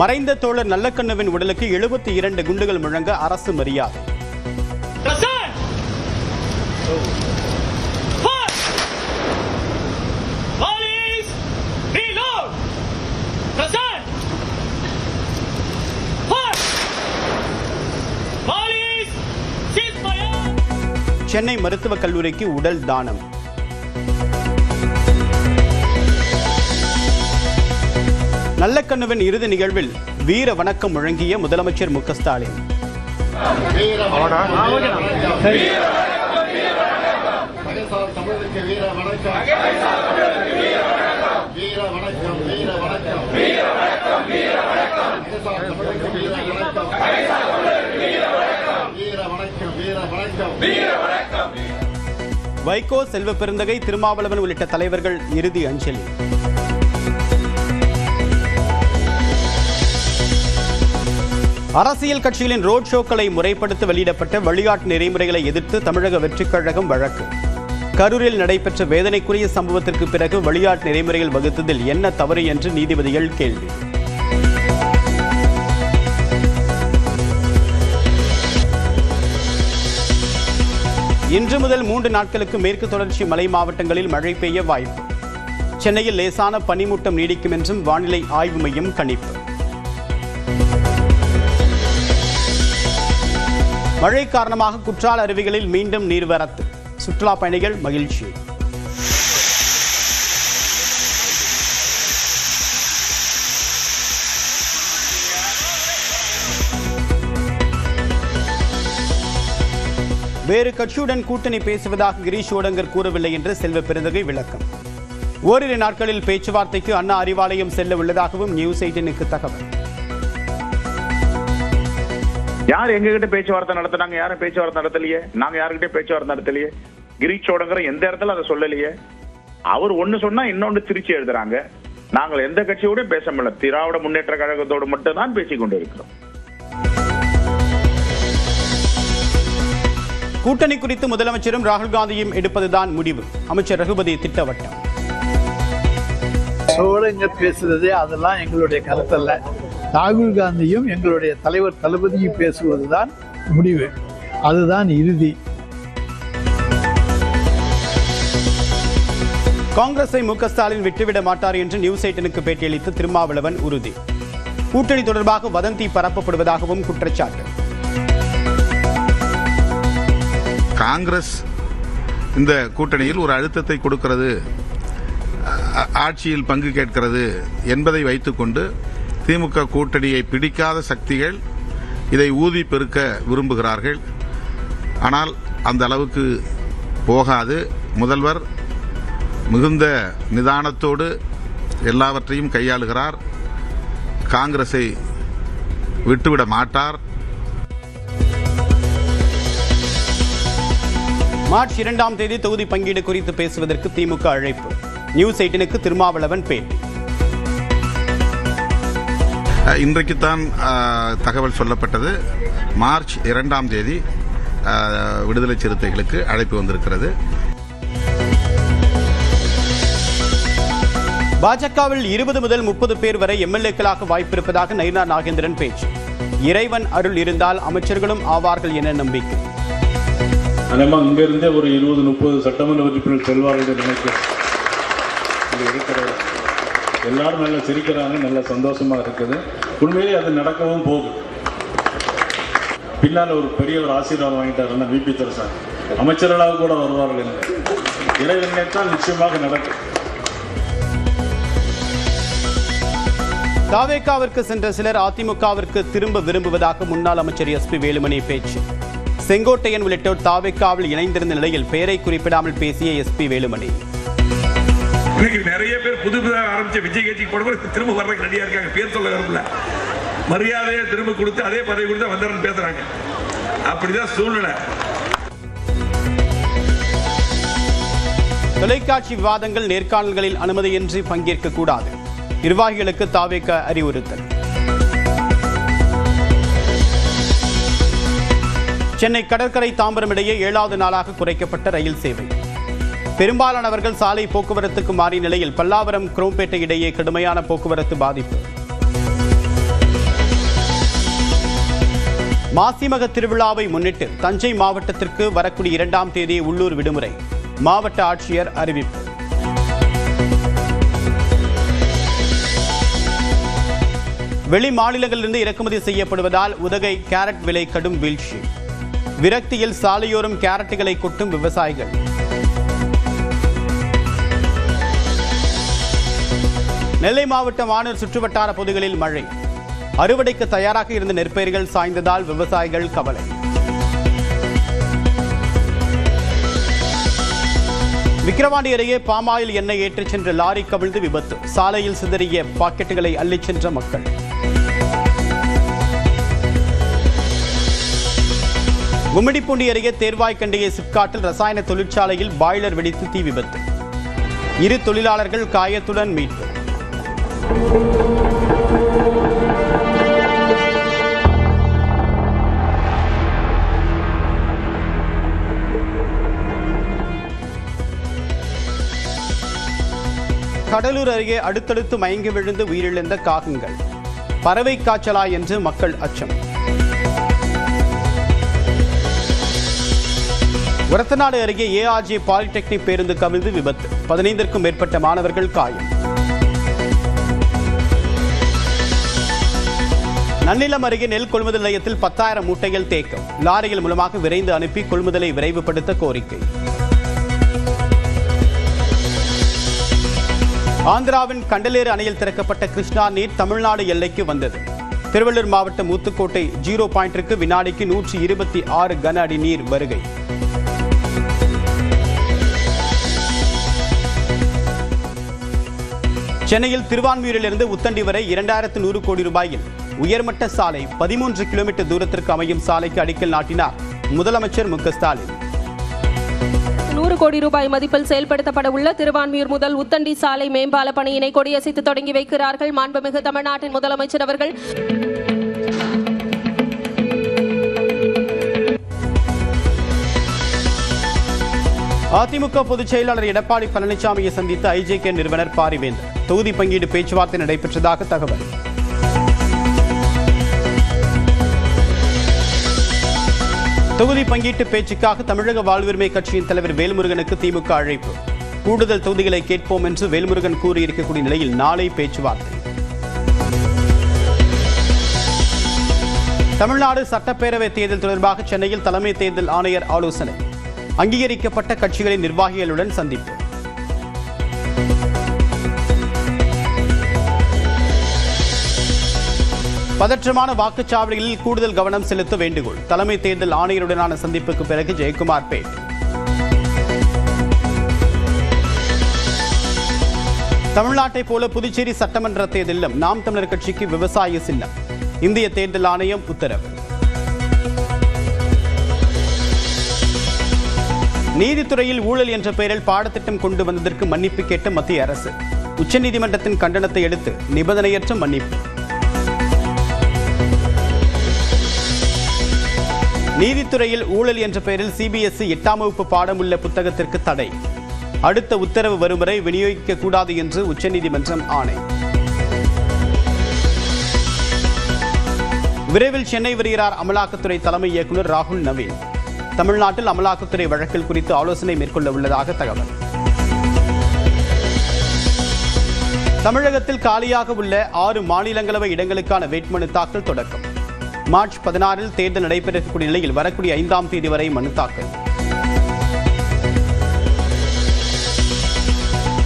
மறைந்த தோழர் நல்லக்கண்ணுவின் உடலுக்கு 72 குண்டுகள் முழங்க அரசு மரியாதை. சென்னை மருத்துவக் கல்லூரிக்கு உடல் தானம். நல்லக்கண்ணுவின் இறுதி நிகழ்வில் வீர வணக்கம் முழங்கிய முதலமைச்சர் மு க ஸ்டாலின். வைகோ, செல்வ பெருந்தகை, திருமாவளவன் உள்ளிட்ட தலைவர்கள் இறுதி அஞ்சலி. அரசியல் கட்சிகளின் ரோட் ஷோக்களை முறைப்படுத்த வெளியிடப்பட்ட வழிகாட்டு நெறிமுறைகளை எதிர்த்து தமிழக வெற்றிக் கழகம் வழக்கு. கரூரில் நடைபெற்ற வேதனைக்குரிய சம்பவத்திற்கு பிறகு வழிகாட்டு நெறிமுறைகள் வகுத்ததில் என்ன தவறு என்று நீதிபதிகள் கேள்வி. இன்று முதல் 3 நாட்களுக்கு மேற்கு தொடர்ச்சி மலை மாவட்டங்களில் மழை பெய்ய வாய்ப்பு. சென்னையில் லேசான பனிமூட்டம் நீடிக்கும் என்றும் வானிலை ஆய்வு மையம் கணிப்பு. மழை காரணமாக குற்றால அருவிகளில் மீண்டும் நீர்வரத்து. சுற்றுலா பயணிகள் மகிழ்ச்சி. வேறு கட்சியுடன் கூட்டணி பேசுவதாக கிரீஷ் ஓடங்கர் கூறவில்லை என்று செல்வ பெருந்தகை விளக்கம். ஓரிரு நாட்களில் பேச்சுவார்த்தைக்கு அண்ணா அறிவாலயம் செல்ல உள்ளதாகவும் நியூஸ் 18க்கு தகவல். யார் எங்ககிட்ட பேச்சுவார்த்தை நடத்தினாங்க? யாரும் பேச்சுவார்த்தை நடத்தலையே. நாங்க யாருக்கிட்டே பேச்சுவார்த்தை நடத்தலையே. கிரீஷ் ஓடங்கர் எந்த இடத்துல அதை சொல்லலையே. அவர் ஒண்ணு சொன்னா இன்னொன்று திருச்சி எழுதுறாங்க. நாங்கள் எந்த கட்சியோட பேச முடியல. திராவிட முன்னேற்ற கழகத்தோடு மட்டும் தான் பேசிக் கொண்டு இருக்கிறோம். கூட்டணி குறித்து முதலமைச்சரும் ராகுல் காந்தியும் எடுப்பதுதான் முடிவு. அமைச்சர் ரகுபதி திட்டவட்டம். பேசுறது அதெல்லாம் எங்களுடைய கருத்தல்ல. ராகுல் காந்தியும் எங்களுடைய தலைவர் தளபதியும் பேசுவதுதான் முடிவு. அதுதான் இறுதி. காங்கிரஸை மு க ஸ்டாலின் விட்டுவிட மாட்டார் என்று நியூஸ் 18க்கு பேட்டியளித்த திருமாவளவன் உறுதி. கூட்டணி தொடர்பாக வதந்தி பரப்பப்படுவதாகவும் குற்றச்சாட்டு. காங்கிரஸ் இந்த கூட்டணியில் ஒரு அழுத்தத்தை கொடுக்கிறது, ஆட்சியில் பங்கு கேட்கிறது என்பதை வைத்துக்கொண்டு திமுக கூட்டணியை பிடிக்காத சக்திகள் இதை ஊதி பெருக்க விரும்புகிறார்கள். ஆனால் அந்த அளவுக்கு போகாது. முதல்வர் மிகுந்த நிதானத்தோடு எல்லாவற்றையும் கையாளுகிறார். காங்கிரஸை விட்டுவிட மாட்டார். மார்ச் 2ஆம் தேதி தொகுதி பங்கீடு குறித்து பேசுவதற்கு திமுக அழைப்பு. நியூஸ் 18க்கு திருமாவளவன் பேட்டி. இன்றைக்குத்தான் தகவல் சொல்லப்பட்டது. மார்ச் 2ஆம் தேதி விடுதலை சிறுத்தைகளுக்கு அழைப்பு வந்திருக்கிறது. பாஜகவில் 20 முதல் 30 பேர் வரை எம்எல்ஏக்களாக வாய்ப்பிருப்பதாக நயினா நாகேந்திரன் பேச்சு. இறைவன் அருள் இருந்தால் அமைச்சர்களும் ஆவார்கள் என நம்பிக்கை. அதனால் இங்கிருந்தே ஒரு 20-30 சட்டமன்ற உறுப்பினர் செல்வார்கள் நினைக்கிறேன். எல்லாரும் நல்லா சிரிக்கிறாங்க, நல்லா சந்தோஷமா இருக்குது. உண்மையிலே அது நடக்கவும் போகுது. பின்னால் ஒரு பெரிய ஒரு ஆசீர்வாதம் வாங்கிட்டாருன்னா விபி துரைசாமி அமைச்சர்களாக கூட வருவார்கள் என்று இறைவன் நினைத்தால் நிச்சயமாக நடக்கும். தாவேகாவிற்கு சென்ற சிலர் அதிமுகவிற்கு திரும்ப விரும்புவதாக முன்னாள் அமைச்சர் எஸ்பி வேலுமணி பேச்சு. செங்கோட்டையன் உள்ளிட்டோர் தாவேகாவில் இணைந்திருந்த நிலையில் பெயரை குறிப்பிடாமல் பேசிய எஸ்பி வேலுமணி. நிறைய பேர் புதுதாக ஆரம்பிச்ச விஜய் கட்சிக்கு போடும்போது திரும்ப வர்றதுக்கு ரெடியா இருக்காங்க. பேர் சொல்ல வரல, மரியாதையை திரும்ப கொடுத்து அதே பதவி கொடுத்து வந்தாரன்னு பேசுறாங்க. அப்படிதான் சூழ்நிலை. தொலைக்காட்சி விவாதங்கள், நேர்காணல்களில் அனுமதியின்றி பங்கேற்க கூடாது. நிர்வாகிகளுக்கு தாவேகா அறிவுறுத்தல். சென்னை கடற்கரை தாம்பரம் இடையே 7வது நாளாக குறைக்கப்பட்ட ரயில் சேவை. பெரும்பாலானவர்கள் சாலை போக்குவரத்துக்கு மாறிய நிலையில் பல்லாவரம் குரோம்பேட்டை இடையே கடுமையான போக்குவரத்து பாதிப்பு. மாசிமக திருவிழாவை முன்னிட்டு தஞ்சை மாவட்டத்திற்கு வரக்கூடிய 2ஆம் தேதி உள்ளூர் விடுமுறை. மாவட்ட ஆட்சியர் அறிவிப்பு. வெளி மாநிலங்களிலிருந்து இறக்குமதி செய்யப்படுவதால் உதகை கேரட் விலை கடும் வீழ்ச்சி. விரக்தியில் சாலையோரம் கேரட்டுகளை கொட்டும் விவசாயிகள். நெல்லை மாவட்டம் ஆனூர் சுற்றுவட்டார பகுதிகளில் மழை. அறுவடைக்கு தயாராக இருந்த நெற்பயிர்கள் சாய்ந்ததால் விவசாயிகள் கவலை. விக்கிரவாண்டி அருகே பாமாயில் எண்ணெய் ஏற்றிச் சென்ற லாரி கவிழ்ந்து விபத்து. சாலையில் சிதறிய பாக்கெட்டுகளை அள்ளிச் சென்ற மக்கள். கும்மிடிப்பூண்டி அருகே தேர்வாய்க்கண்டிகை சிப்காட்டில் ரசாயன தொழிற்சாலையில் பாய்லர் வெடித்து தீ விபத்து. 2 தொழிலாளர்கள் காயத்துடன் மீட்பு. கடலூர் அருகே அடுத்தடுத்து மயங்கி விழுந்து உயிரிழந்த காகங்கள். பறவை காய்ச்சலா என்று மக்கள் அச்சம். ஒரத்தநாடு அருகே ஏஆர்ஜி பாலிடெக்னிக் பேருந்து கவிழ்ந்து விபத்து. 15க்கும் மேற்பட்ட மாணவர்கள் காயம். நன்னிலம் அருகே நெல் கொள்முதல் நிலையத்தில் 10,000 மூட்டைகள் தேக்கம். லாரிகள் மூலமாக விரைந்து அனுப்பி கொள்முதலை விரைவுபடுத்த கோரிக்கை. ஆந்திராவின் கண்டலேறு அணையில் திறக்கப்பட்ட கிருஷ்ணா நீர் தமிழ்நாடு எல்லைக்கு வந்தது. திருவள்ளூர் மாவட்டம் ஊத்துக்கோட்டை 0 பாயிண்டிற்கு வினாடிக்கு 126 கன அடி நீர் வருகை. சென்னையில் திருவான்மியூரிலிருந்து உத்தண்டி வரை 2100 கோடி ரூபாயில் உயர்மட்ட சாலை 13 கிலோமீட்டர் தூரத்திற்கு அமையும் சாலைக்கு அடிக்கல் நாட்டினார் முதலமைச்சர் மு.க. ஸ்டாலின். 100 கோடி ரூபாய் மதிப்பில் செயல்படுத்தப்பட உள்ள திருவான்மியூர் முதல் உத்தண்டி சாலை மேம்பால பணியினை கொடியசைத்து தொடங்கி வைக்கிறார்கள் மாண்புமிகு தமிழ்நாட்டின் முதலமைச்சர் அவர்கள். அதிமுக பொதுச் செயலாளர் எடப்பாடி பழனிசாமியை சந்தித்த ஐஜேகே நிறுவனர் பாரிவேந்தர். தொகுதி பங்கீடு பேச்சுவார்த்தை நடைபெற்றதாக தகவல். தொகுதி பங்கீட்டு பேச்சுக்காக தமிழக வாழ்வுரிமை கட்சியின் தலைவர் வேல்முருகனுக்கு திமுக அழைப்பு. கூடுதல் தொகுதிகளை கேட்போம் என்று வேல்முருகன் கூறியிருக்கக்கூடிய நிலையில் நாளை பேச்சுவார்த்தை. தமிழ்நாடு சட்டப்பேரவை தேர்தல் தொடர்பாக சென்னையில் தலைமை தேர்தல் ஆணையர் ஆலோசனை. அங்கீகரிக்கப்பட்ட கட்சிகளின் நிர்வாகிகளுடன் சந்திப்பு. பதற்றமான வாக்குச்சாவடிகளில் கூடுதல் கவனம் செலுத்த வேண்டுகோள். தலைமை தேர்தல் ஆணையருடனான சந்திப்புக்கு பிறகு ஜெயக்குமார் பேட். தமிழ்நாட்டை போல புதுச்சேரி சட்டமன்ற தேர்தலிலும் நாம் தமிழர் கட்சிக்கு விவசாய சின்னம். இந்திய தேர்தல் ஆணையம் உத்தரவு. நீதித்துறையில் ஊழல் என்ற பெயரில் பாடத்திட்டம் கொண்டு வந்ததற்கு மன்னிப்பு கேட்ட மத்திய அரசு. உச்சநீதிமன்றத்தின் கண்டனத்தை அடுத்து நிபந்தனையற்ற மன்னிப்பு. நீதித்துறையில் ஊழல் என்ற பெயரில் சிபிஎஸ்இ 8ஆம் வகுப்பு பாடம் உள்ள புத்தகத்திற்கு தடை. அடுத்த உத்தரவு வரும் வரை விநியோகிக்க கூடாது என்று உச்சநீதிமன்றம் ஆணை. விரைவில் சென்னை வருகிறார் அமலாக்கத்துறை தலைமை இயக்குநர் ராகுல் நவீன். தமிழ்நாட்டில் அமலாக்கத்துறை வழக்கில் குறித்து ஆலோசனை மேற்கொள்ள உள்ளதாக தகவல். தமிழகத்தில் காலியாக உள்ள 6 மாநிலங்களவை இடங்களுக்கான வேட்புமனு தாக்கல் தொடக்கம். மார்ச் 16 தேர்தல் நடைபெறக்கூடிய நிலையில் வரக்கூடிய 5ஆம் தேதி வரை மனு தாக்கல்.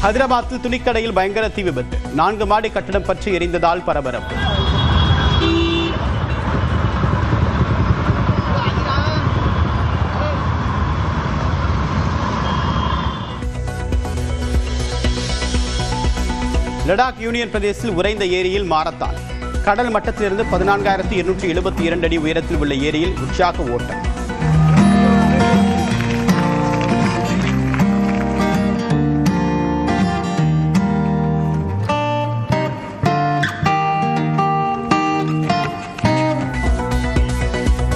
ஹைதராபாத்தில் துணிக்கடையில் பயங்கர தீ விபத்து. 4 மாடி கட்டடம் பற்றி எரிந்ததால் பரபரப்பு. லடாக் யூனியன் பிரதேசத்தில் உறைந்த ஏரியில் மாரத்தான். கடல் மட்டத்திலிருந்து 14,272 அடி உயரத்தில் உள்ள ஏரியில் உற்சாக ஓட்டம்.